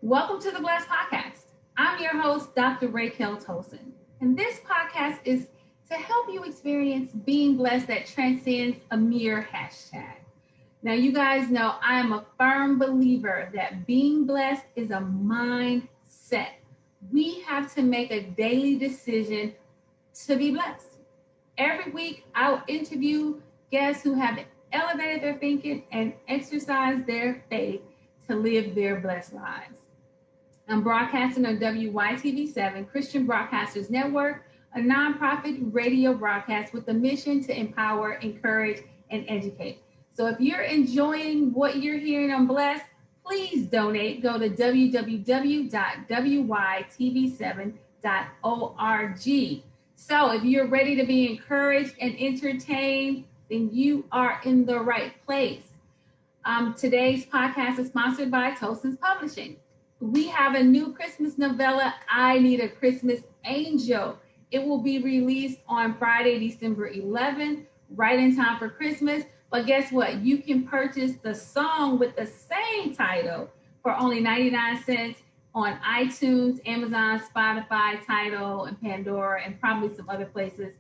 Welcome to the Blessed Podcast. I'm your host, Dr. Raquel Tolson, and this podcast is to help you experience being blessed that transcends a mere hashtag. Now, you guys know I am a firm believer that being blessed is a mindset. We have to make a daily decision to be blessed. Every week, I'll interview guests who have elevated their thinking and exercised their faith to live their blessed lives. I'm broadcasting on WYTV7, Christian Broadcasters Network, a nonprofit radio broadcast with the mission to empower, encourage, and educate. So if you're enjoying what you're hearing on Blessed, please donate. Go to www.wytv7.org. So if you're ready to be encouraged and entertained, then you are in the right place. Today's podcast is sponsored by Tolson's Publishing. We have a new Christmas novella, I Need a Christmas Angel. It will be released on Friday, December 11th, right in time for Christmas. But guess what? You can purchase the song with the same title for only 99 cents on iTunes, Amazon, Spotify, Tidal, and Pandora, and probably some other places.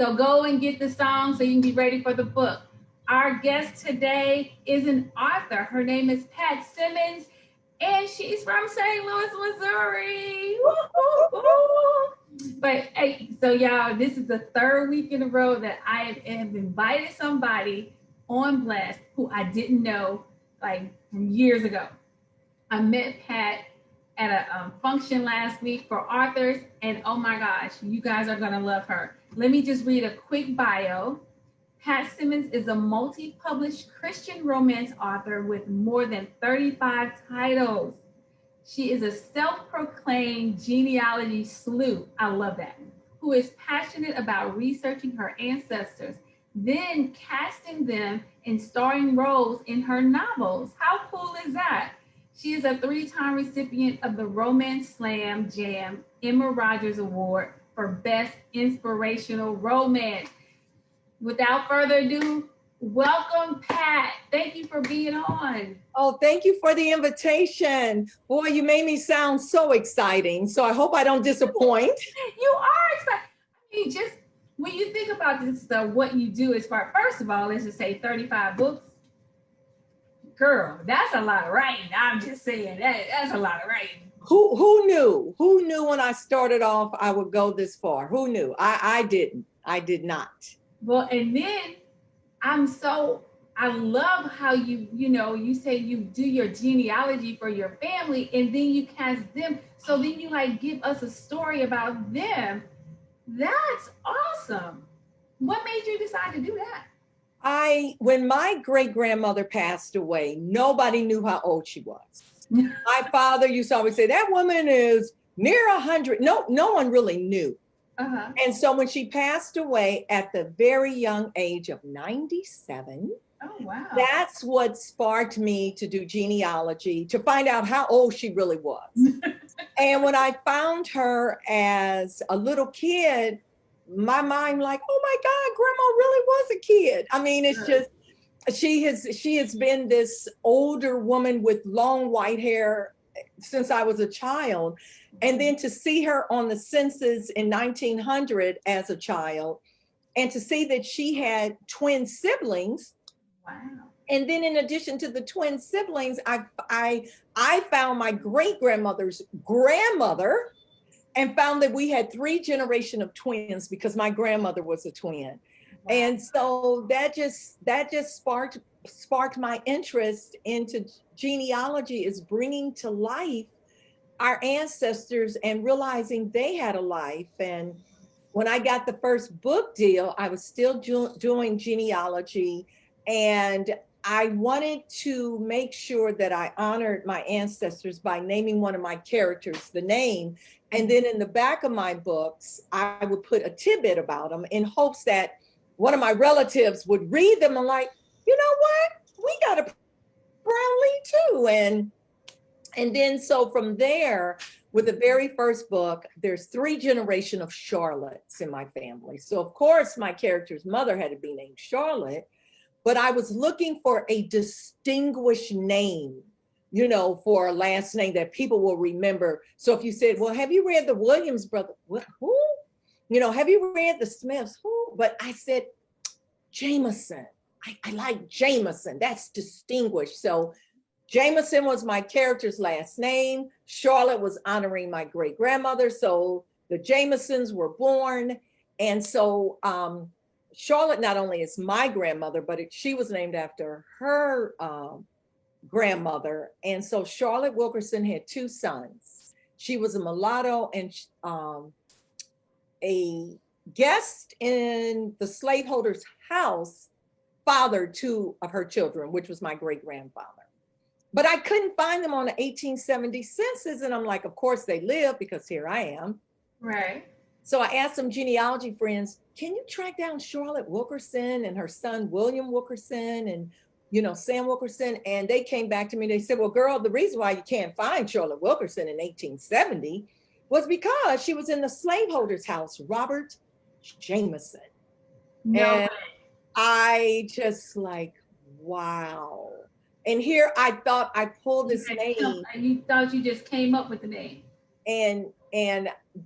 So go and get the song so you can be ready for the book. Our guest today is an author. Her name is Pat Simmons, and she's from St. Louis, Missouri. Woo-hoo-hoo. But hey, so y'all, this is the third week in a row that I have invited somebody on Blessed who I didn't know like from years ago. I met Pat at a function last week for authors, and oh my gosh, you guys are gonna love her. Let me just read a quick bio. Pat Simmons is a multi-published Christian romance author with more than 35 titles. She is a self-proclaimed genealogy sleuth, I love that, who is passionate about researching her ancestors, then casting them in starring roles in her novels. How cool is that? She is a 3-time recipient of the Romance Slam Jam Emma Rogers Award for Best Inspirational Romance. Without further ado, welcome, Pat. Thank you for being on. Oh, thank you for the invitation. Boy, you made me sound so exciting. So I hope I don't disappoint. You are excited. I mean, just when you think about this stuff, what you do as far, first of all, let's just say 35 books. Girl, that's a lot of writing. I'm just saying that's a lot of writing. Who knew? Who knew when I started off I would go this far? Who knew? I didn't. I did not. Well, and then I love how you say you do your genealogy for your family and then you cast them. So then you like give us a story about them. That's awesome. What made you decide to do that? When my great-grandmother passed away, nobody knew how old she was. My father used to always say, that woman is near 100. No one really knew. Uh-huh. And so when she passed away at the very young age of 97, oh wow, that's what sparked me to do genealogy, to find out how old she really was. And when I found her as a little kid, my mind like, oh my God, grandma really was a kid. I mean, it's just, she has been this older woman with long white hair since I was a child. And then to see her on the census in 1900 as a child, and to see that she had twin siblings. Wow. And then in addition to the twin siblings, I found my great-grandmother's grandmother and found that we had 3 generations of twins because my grandmother was a twin. Wow. And so that just sparked my interest into genealogy, is bringing to life our ancestors and realizing they had a life. And when I got the first book deal, I was still doing genealogy, and I wanted to make sure that I honored my ancestors by naming one of my characters the name. And then in the back of my books, I would put a tidbit about them in hopes that one of my relatives would read them and like, you know what? We got a Brownlee too. And then so from there, with the very first book, there's 3 generations of Charlottes in my family. So of course my character's mother had to be named Charlotte, but I was looking for a distinguished name for a last name that people will remember. So if you said, well, have you read the Williams brother? What, who? Have you read the Smiths? Who? But I said, Jameson. I like Jameson. That's distinguished. So Jameson was my character's last name. Charlotte was honoring my great grandmother. So the Jamesons were born. And so Charlotte not only is my grandmother, but she was named after her grandmother. And so Charlotte Wilkerson had two sons. She was a mulatto and a guest in the slaveholder's house fathered two of her children, which was my great grandfather. But I couldn't find them on the 1870 census. And I'm like, of course they live because here I am. Right. So I asked some genealogy friends, can you track down Charlotte Wilkerson and her son, William Wilkerson, and, Sam Wilkerson? And they came back to me. They said, well, girl, the reason why you can't find Charlotte Wilkerson in 1870 was because she was in the slaveholder's house, Robert Jameson. No and way. I just like, wow. And here I thought I pulled this name. You thought you just came up with the name. And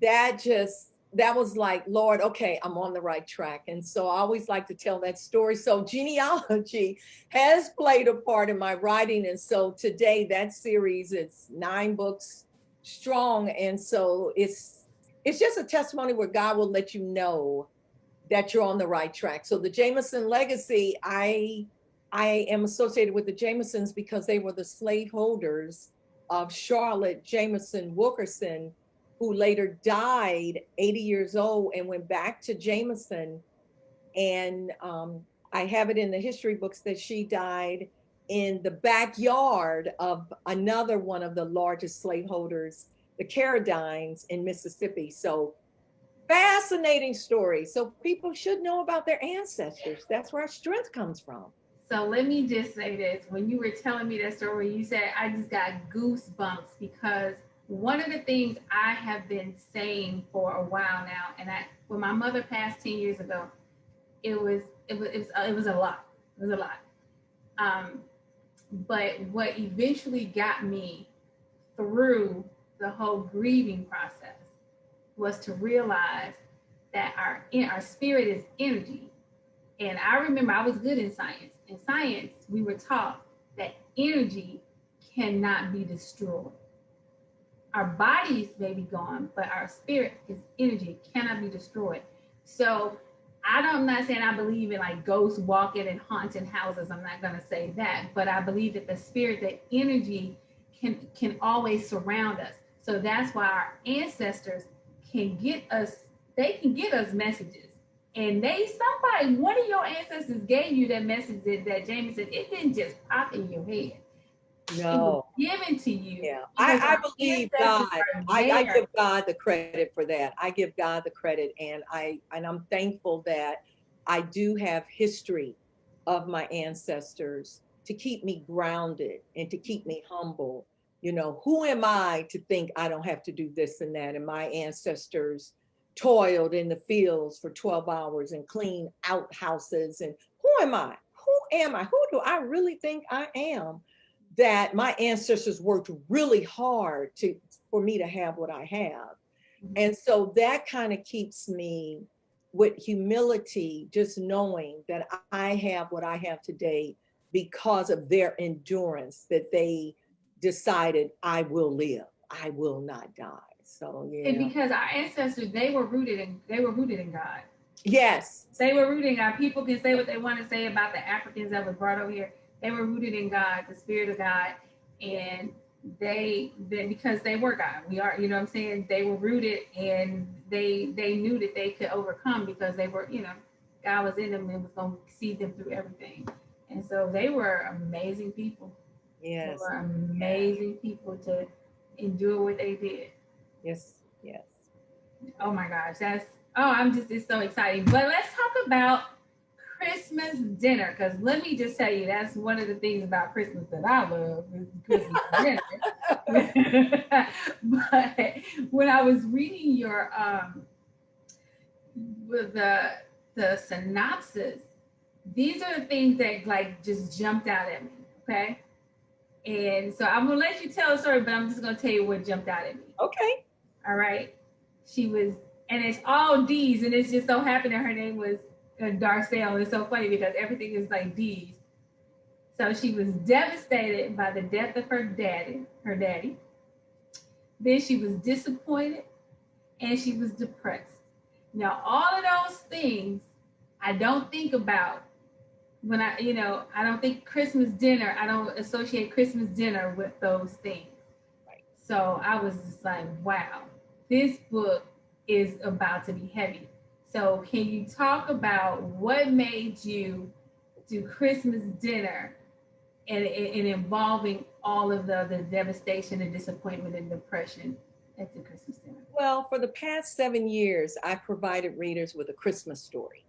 that was like, Lord, okay, I'm on the right track. And so I always like to tell that story. So genealogy has played a part in my writing. And so today that series, it's 9 books strong. And so it's just a testimony where God will let you know that you're on the right track. So the Jameson legacy, I am associated with the Jamesons because they were the slaveholders of Charlotte Jameson Wilkerson, who later died 80 years old and went back to Jameson. And I have it in the history books that she died in the backyard of another one of the largest slaveholders, the Carradines in Mississippi. So fascinating story. So people should know about their ancestors. That's where our strength comes from. So let me just say this. When you were telling me that story, you said, I just got goosebumps because one of the things I have been saying for a while now, and when my mother passed 10 years ago, it was a lot. It was a lot. But what eventually got me through the whole grieving process was to realize that our spirit is energy. And I remember I was good in science. In science, we were taught that energy cannot be destroyed. Our bodies may be gone, but our spirit is energy, cannot be destroyed. So I'm not saying I believe in like ghosts walking and haunted houses. I'm not going to say that, but I believe that the spirit, that energy can always surround us. So that's why our ancestors can get us, they can get us messages. And one of your ancestors gave you that message that Jameson, it didn't just pop in your head. No. It was given to you. Yeah, I believe God. I give God the credit for that. I give God the credit, and I'm thankful that I do have history of my ancestors to keep me grounded and to keep me humble. Who am I to think I don't have to do this and that? And my ancestors toiled in the fields for 12 hours and cleaned outhouses. And who am I? Who am I? Who do I really think I am? That my ancestors worked really hard for me to have what I have. And so that kind of keeps me with humility, just knowing that I have what I have today because of their endurance, that they decided I will live, I will not die. So yeah. And because our ancestors, they were rooted in God. Yes. They were rooted in God. People can say what they want to say about the Africans that was brought over here. They were rooted in God, the Spirit of God, and they because they were God. We are, what I'm saying? They were rooted, and they knew that they could overcome because they were, God was in them and was going to see them through everything. And so they were amazing people. Yes. They were amazing people to endure what they did. Yes, yes. Oh my gosh, it's so exciting. But let's talk about Christmas dinner, because let me just tell you, that's one of the things about Christmas that I love is Christmas dinner. But when I was reading your with the synopsis, these are the things that like just jumped out at me. Okay, And so I'm gonna let you tell the story, but I'm just gonna tell you what jumped out at me. Okay. All right. She was, and it's all D's, and it's just so happened that her name was Darcel. It's so funny because everything is like D's. So she was devastated by the death of her daddy. Then she was disappointed and she was depressed. Now, all of those things I don't think about when I don't think Christmas dinner, I don't associate Christmas dinner with those things. Right. So I was just like, wow, this book is about to be heavy. So can you talk about what made you do Christmas dinner and involving all of the devastation and disappointment and depression at the Christmas dinner? Well, for the past 7 years, I provided readers with a Christmas story.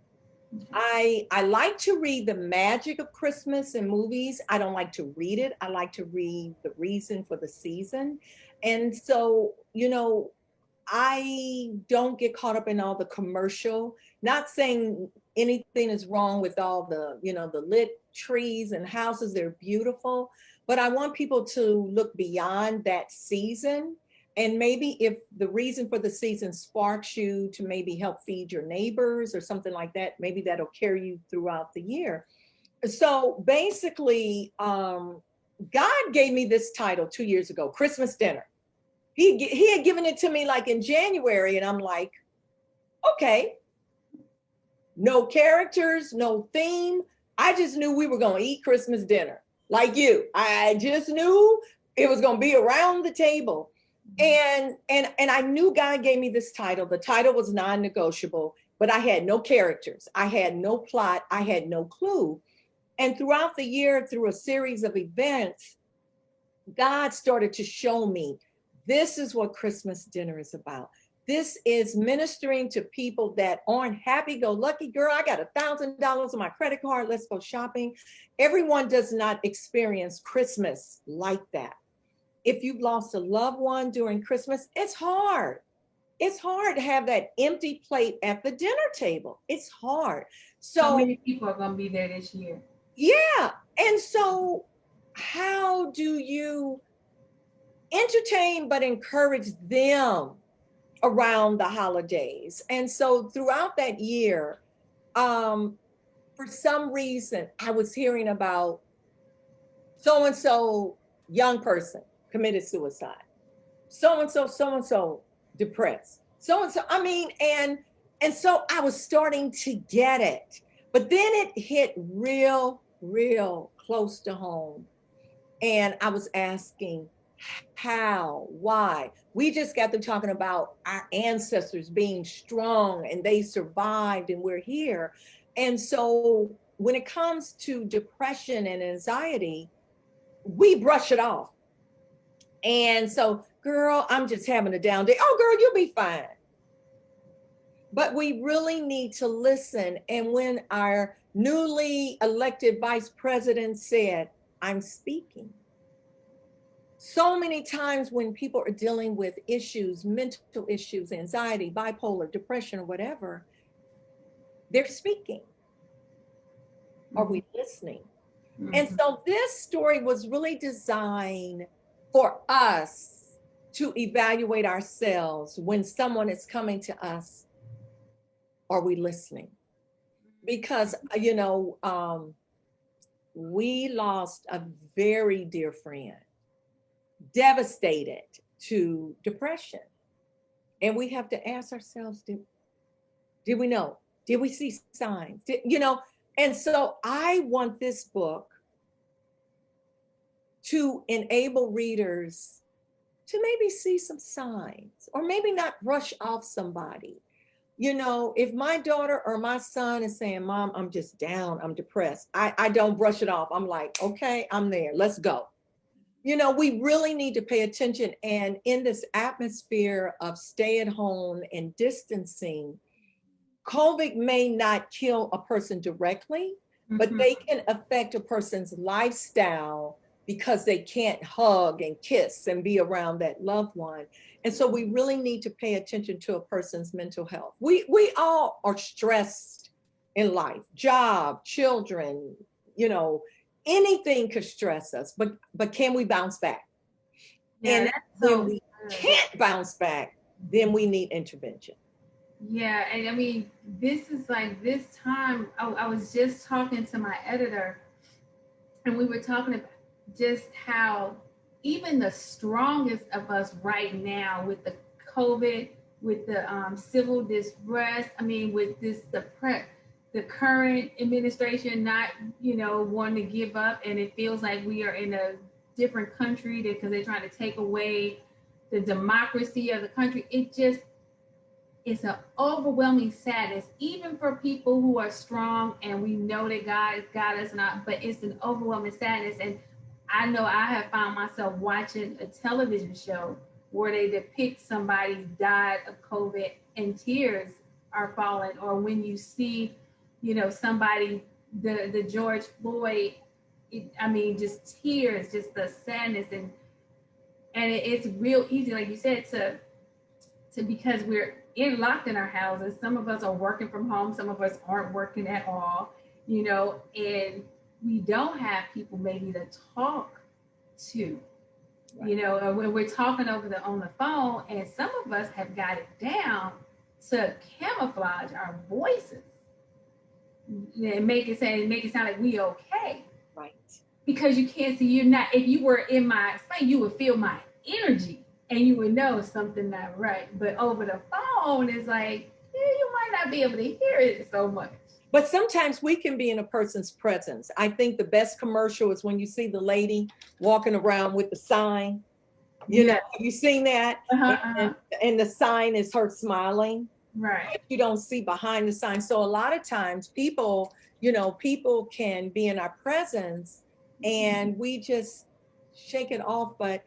Okay. I like to read the magic of Christmas in movies. I don't like to read it. I like to read the reason for the season. And so, I don't get caught up in all the commercial, not saying anything is wrong with all the lit trees and houses. They're beautiful, but I want people to look beyond that season. And maybe if the reason for the season sparks you to maybe help feed your neighbors or something like that, maybe that'll carry you throughout the year. So basically, God gave me this title 2 years ago, Christmas Dinner. He had given it to me like in January, and I'm like, okay, no characters, no theme. I just knew we were going to eat Christmas dinner like you. I just knew it was going to be around the table. And I knew God gave me this title. The title was non-negotiable, but I had no characters. I had no plot. I had no clue. And throughout the year, through a series of events, God started to show me, this is what Christmas dinner is about. This is ministering to people that aren't happy-go-lucky. Girl, I got $1,000 on my credit card. Let's go shopping. Everyone does not experience Christmas like that. If you've lost a loved one during Christmas, it's hard. It's hard to have that empty plate at the dinner table. It's hard. So many people are going to be there this year. Yeah. And so how do you entertain but encourage them around the holidays? And so throughout that year, for some reason, I was hearing about so-and-so young person committed suicide, so-and-so depressed, so-and-so, and so I was starting to get it, but then it hit real close to home. And I was asking, how, why? We just got through talking about our ancestors being strong and they survived and we're here. And so when it comes to depression and anxiety, we brush it off. And so, girl, I'm just having a down day. Oh, girl, you'll be fine. But we really need to listen. And when our newly elected vice president said, I'm speaking. So many times when people are dealing with issues, mental issues, anxiety, bipolar, depression, or whatever, they're speaking. Mm-hmm. Are we listening? Mm-hmm. And so this story was really designed for us to evaluate ourselves when someone is coming to us. Are we listening? Because, we lost a very dear friend, devastated to depression. And we have to ask ourselves, did we know? Did we see signs? And so I want this book to enable readers to maybe see some signs or maybe not brush off somebody. If my daughter or my son is saying, Mom, I'm just down, I'm depressed, I don't brush it off. I'm like, okay, I'm there, let's go. We really need to pay attention. And in this atmosphere of stay at home and distancing, COVID may not kill a person directly, mm-hmm. but they can affect a person's lifestyle because they can't hug and kiss and be around that loved one. And so we really need to pay attention to a person's mental health. We all are stressed in life, job, children, anything could stress us, but can we bounce back? Yeah, And that's when so we good. can't bounce back, then we need intervention. Yeah, and I mean, this is like this time. I was just talking to my editor, and we were talking about just how even the strongest of us right now with the COVID, with the civil distress, I mean, with the current administration not, wanting to give up, and it feels like we are in a different country because they're trying to take away the democracy of the country. It's an overwhelming sadness, even for people who are strong and we know that God has got us, but it's an overwhelming sadness. And I know I have found myself watching a television show where they depict somebody died of COVID and tears are falling, or when you see, somebody, the George Floyd, just tears, just the sadness, and it's real easy, like you said, to because we're locked in our houses. Some of us are working from home, some of us aren't working at all, and we don't have people maybe to talk to, right. When we're talking on the phone, and some of us have got it down to camouflage our voices and make it sound like we okay. Right. Because you can't see, you're not, if you were in my space, you would feel my energy and you would know something not right. But over the phone, it's like, you might not be able to hear it so much. But sometimes we can be in a person's presence. I think the best commercial is when you see the lady walking around with the sign. You know, have you seen that? And the sign is her smiling. Right. You don't see behind the sign. So a lot of times people can be in our presence and we just shake it off. But,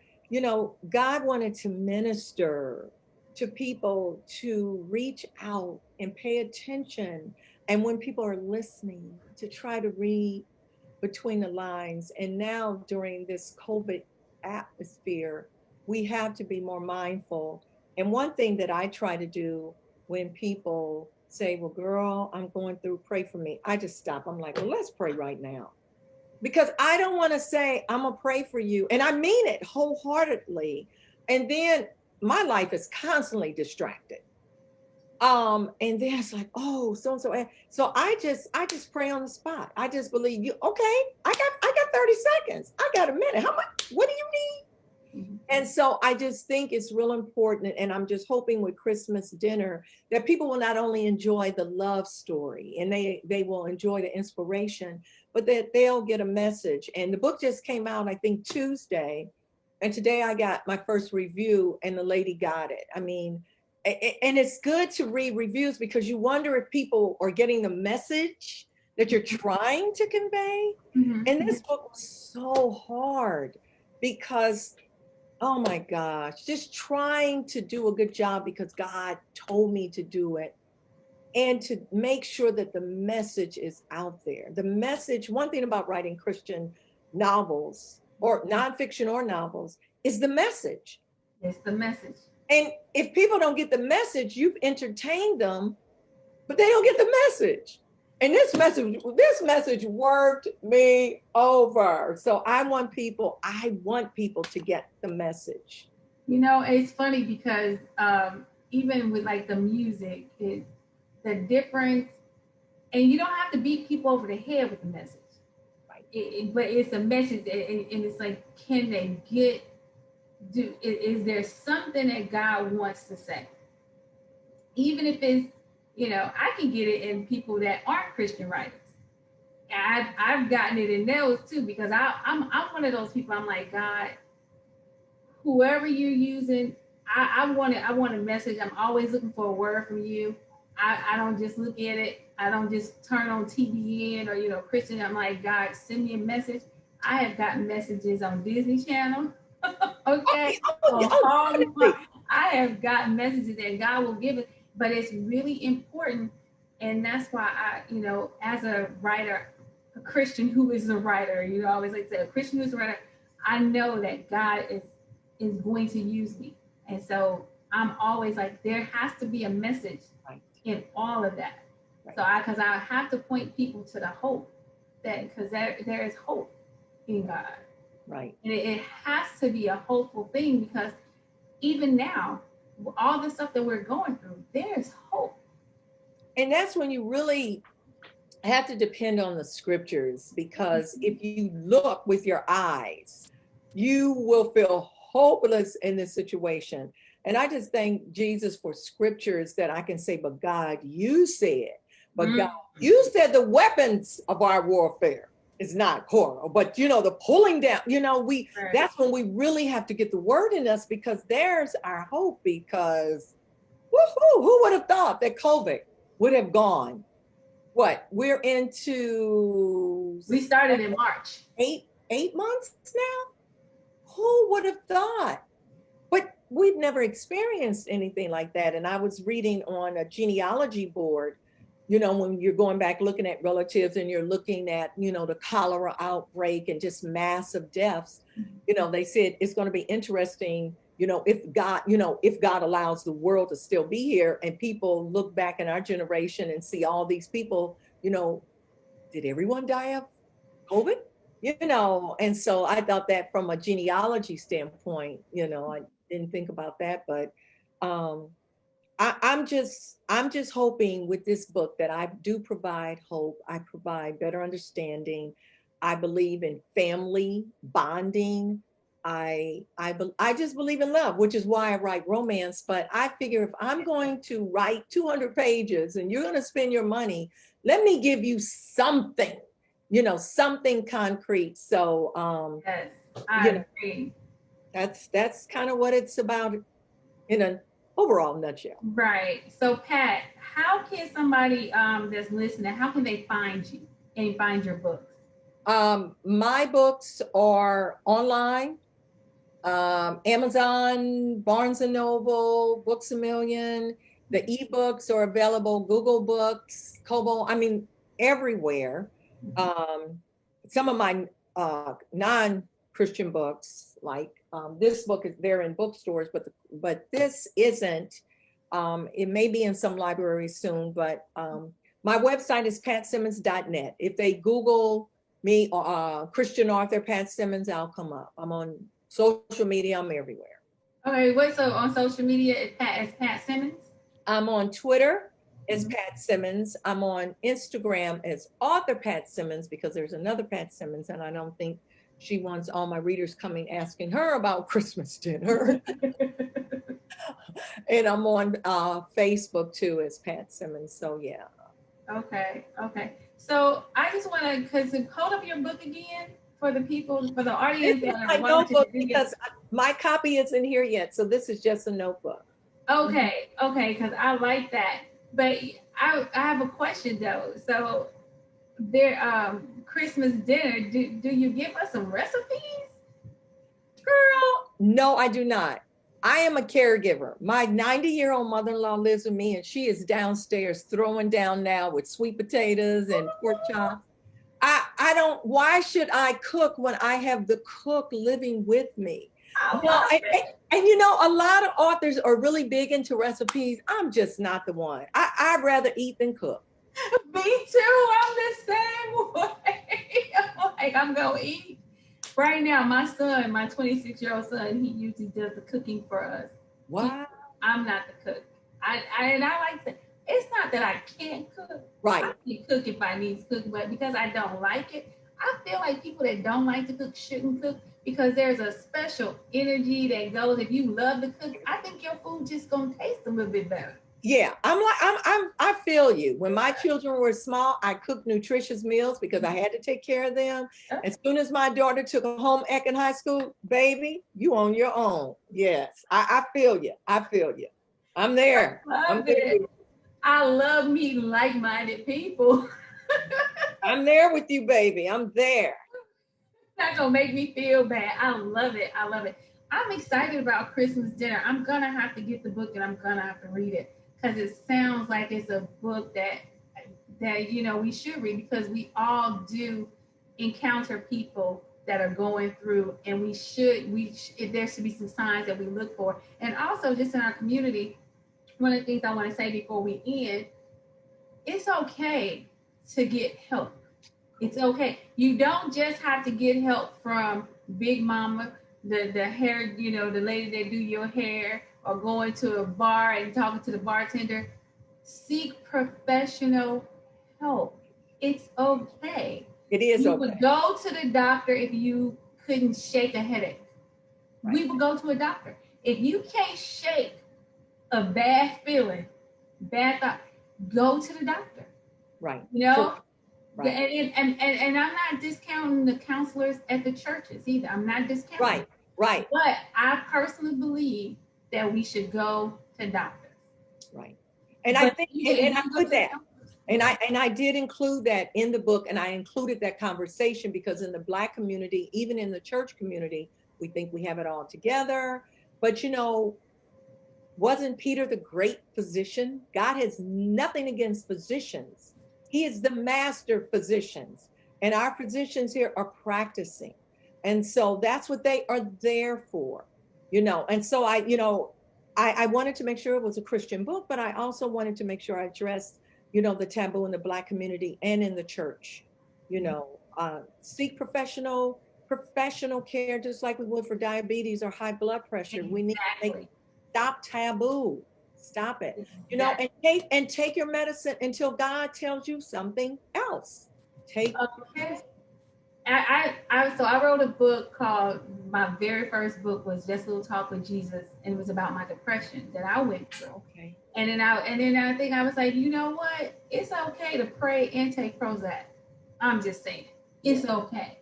God wanted to minister to people, to reach out and pay attention. And when people are listening, to try to read between the lines. And now during this COVID atmosphere, we have to be more mindful. And one thing that I try to do when people say, well, girl, I'm going through, pray for me, I just stop. I'm like, well, let's pray right now. Because I don't want to say, I'm going to pray for you. And I mean it wholeheartedly. And then my life is constantly distracted. And then it's like, oh, so. So I just pray on the spot. I just believe you. Okay, I got 30 seconds. I got a minute. How much? What do you need? Mm-hmm. And so I just think it's real important. And I'm just hoping with Christmas dinner that people will not only enjoy the love story and they will enjoy the inspiration, but that they'll get a message. And the book just came out, I think, Tuesday. And today I got my first review and the lady got it. I mean, and it's good to read reviews because you wonder if people are getting the message that you're trying to convey. Mm-hmm. And this book was so hard because, oh my gosh, just trying to do a good job because God told me to do it and to make sure that the message is out there. The message, one thing about writing Christian novels or nonfiction or novels is the message. It's the message. And if people don't get the message, you've entertained them, but they don't get the message. And this message worked me over. So I want people to get the message. It's funny because even with like the music, the difference, and you don't have to beat people over the head with the message. Right. But it's a message, and it's like, can they get? Is there something that God wants to say? Even if it's, I can get it in people that aren't Christian writers. I've gotten it in those too, because I'm one of those people. I'm like, God, whoever you're using, I want a message. I'm always looking for a word from you. I don't just look at it. I don't just turn on TBN or Christian. I'm like, God, send me a message. I have gotten messages on Disney Channel. Okay. I have gotten messages that God will give it, but it's really important. And that's why as a writer, a Christian who is a writer, I always like to say, a Christian who's a writer, I know that God is going to use me. And so I'm always like, there has to be a message in all of that. Right. So because I have to point people to the hope because there is hope. in God. Right. And it has to be a hopeful thing, because even now, all the stuff that we're going through, there's hope. And that's when you really have to depend on the scriptures, because if you look with your eyes, you will feel hopeless in this situation. And I just thank Jesus for scriptures that I can say, but God, you said, but God, you said the weapons of our warfare is not carnal, but you know, the pulling down, you know, that's when we really have to get the word in us, because there's our hope. Because who would have thought that COVID would have gone? What, we're into, we started in March. eight months now. Who would have thought? But we've never experienced anything like that. And I was reading on a genealogy board, you know, when you're going back looking at relatives and you're looking at, you know, the cholera outbreak and just massive deaths, you know, they said it's going to be interesting, you know, if God allows the world to still be here, and people look back in our generation and see all these people, you know, did everyone die of COVID? You know, and so I thought that from a genealogy standpoint, you know, I didn't think about that, but I'm just hoping with this book that I do provide hope. I provide better understanding. I believe in family bonding. I just believe in love, which is why I write romance. But I figure if I'm going to write 200 pages and you're going to spend your money, let me give you something, you know, something concrete. So yes, I agree. That's kind of what it's about in an overall nutshell. Right. So Pat, how can somebody that's listening, how can they find you and find your books? My books are online. Amazon, Barnes and Noble, Books A Million. The ebooks are available, Google Books, Kobo, I mean, everywhere. Some of my non-Christian books, like this book, is there in bookstores, but this isn't. It may be in some libraries soon, but my website is patsimmons.net. If they Google me, Christian author Pat Simmons, I'll come up. I'm on social media, I'm everywhere. Okay, so on social media, it's Pat Simmons? I'm on Twitter as Pat Simmons. I'm on Instagram as author Pat Simmons, because there's another Pat Simmons, and I don't think she wants all my readers coming asking her about Christmas dinner. And I'm on Facebook too as Pat Simmons. So yeah. Okay. So I just want to hold up your book again for the people, for the audience. This is my notebook, because my copy isn't here yet. So this is just a notebook. Okay, because I like that. But I have a question though. So there, Christmas dinner, do you give us some recipes? Girl, no, I do not. I am a caregiver. My 90-year-old mother-in-law lives with me, and she is downstairs throwing down now with sweet potatoes and pork chops. I don't, why should I cook when I have the cook living with me? And you know, a lot of authors are really big into recipes. I'm just not the one. I'd rather eat than cook. Me too. I'm the same way. I'm going to eat. Right now, my 26-year-old son, he usually does the cooking for us. Wow. I'm not the cook. I like to, it's not that I can't cook. Right. I can cook if I need to cook, but because I don't like it, I feel like people that don't like to cook shouldn't cook, because there's a special energy that goes, if you love to cook, I think your food just gonna taste a little bit better. Yeah, I feel you. When my children were small, I cooked nutritious meals because I had to take care of them. As soon as my daughter took a home ec in high school, baby, you on your own. Yes, I feel you. I feel you. I'm there. I love meeting like-minded people. I'm there with you, baby. I'm there. Not gonna make me feel bad. I love it. I'm excited about Christmas dinner. I'm gonna have to get the book and I'm gonna have to read it, because it sounds like it's a book that you know we should read, because we all do encounter people that are going through, and there should be some signs that we look for. And also, just in our community, one of the things I want to say before we end, it's okay to get help. It's okay. You don't just have to get help from Big Mama, the hair, you know, the lady that do your hair, or going to a bar and talking to the bartender. Seek professional help. It's okay. It is You okay. would go to the doctor if you couldn't shake a headache. Right. We would go to a doctor. If you can't shake a bad feeling, bad thought, go to the doctor. Right. You know? Sure. Right. And I'm not discounting the counselors at the churches either. I'm not discounting. Right. Right. But I personally believe that we should go to doctors. Right. And I think, and I put that, and I did include that in the book, and I included that conversation because in the Black community, even in the church community, we think we have it all together. But you know, wasn't Peter the great physician? God has nothing against physicians. He is the master physicians, and our physicians here are practicing. And so that's what they are there for, you know. And so I wanted to make sure it was a Christian book, but I also wanted to make sure I addressed, you know, the taboo in the Black community and in the church. You know, seek professional care, just like we would for diabetes or high blood pressure. Exactly. We need to stop taboo. Stop it. Exactly. You know, and take your medicine until God tells you something else. Okay. So I wrote a book called, my very first book was Just a Little Talk with Jesus, and it was about my depression that I went through. Okay. And then I think I was like, you know what? It's okay to pray and take Prozac. I'm just saying, it's okay.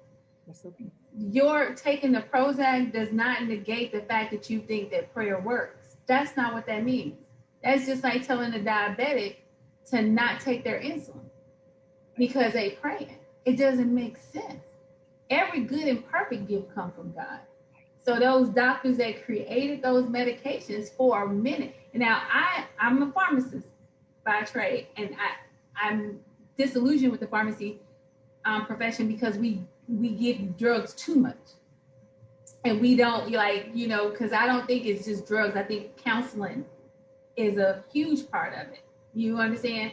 That's okay. Your taking the Prozac does not negate the fact that you think that prayer works. That's not what that means. That's just like telling a diabetic to not take their insulin because they praying. It doesn't make sense. Every good and perfect gift comes from God. So those doctors that created those medications for a minute. And now I'm a pharmacist by trade, and I'm disillusioned with the pharmacy profession because we give drugs too much. And we don't, like, you know, because I don't think it's just drugs. I think counseling is a huge part of it. You understand?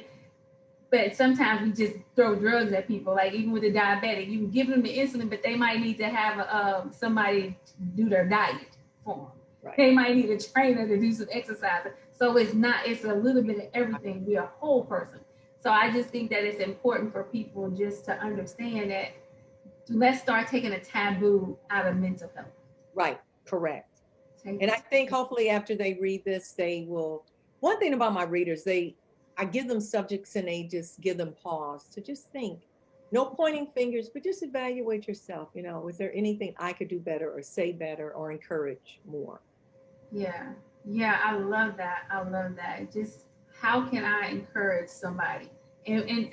But sometimes we just throw drugs at people, like even with a diabetic, you can give them the insulin, but they might need to have somebody do their diet for them. Right. They might need a trainer to do some exercise. So it's a little bit of everything. We're a whole person. So I just think that it's important for people just to understand that let's start taking a taboo out of mental health. Right. Correct. And I think hopefully after they read this, they will, one thing about my readers, I give them subjects and they just give them pause to just think. No pointing fingers, but just evaluate yourself. You know, is there anything I could do better or say better or encourage more? Yeah. Yeah, I love that. Just how can I encourage somebody? And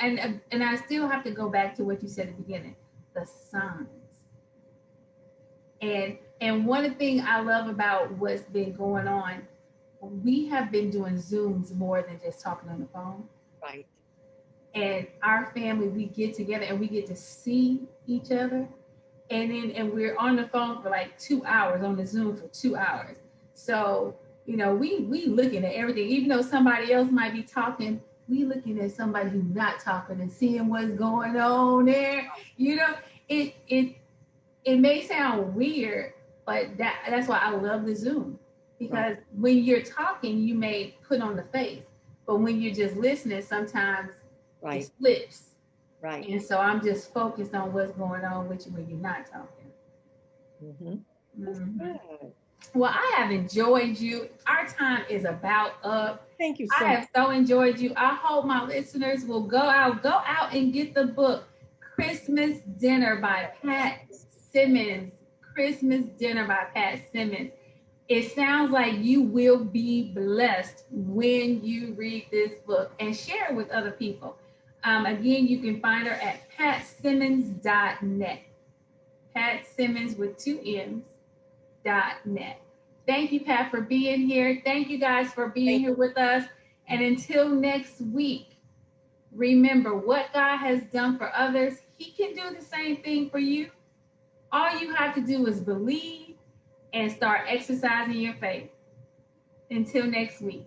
I still have to go back to what you said at the beginning, the signs. And one thing I love about what's been going on, we have been doing Zooms more than just talking on the phone. Right. And our family, we get together and we get to see each other. And we're on the phone for like 2 hours, on the Zoom for 2 hours. So, you know, we looking at everything, even though somebody else might be talking, we looking at somebody who's not talking and seeing what's going on there. You know, it may sound weird, but that's why I love the Zoom. Because when you're talking, you may put on the face, but when you're just listening, sometimes it flips. Right. And so I'm just focused on what's going on with you when you're not talking. Mm-hmm. Mm-hmm. Well, I have enjoyed you. Our time is about up. Thank you so much. I have so enjoyed you. I hope my listeners will go out and get the book, Christmas Dinner by Pat Simmons. Christmas Dinner by Pat Simmons. It sounds like you will be blessed when you read this book, and share it with other people. Again, you can find her at patsimmons.net. Pat Simmons with 2 M's.net. Thank you, Pat, for being here. Thank you guys for being here with us. And until next week, remember what God has done for others, He can do the same thing for you. All you have to do is believe and start exercising your faith. Until next week.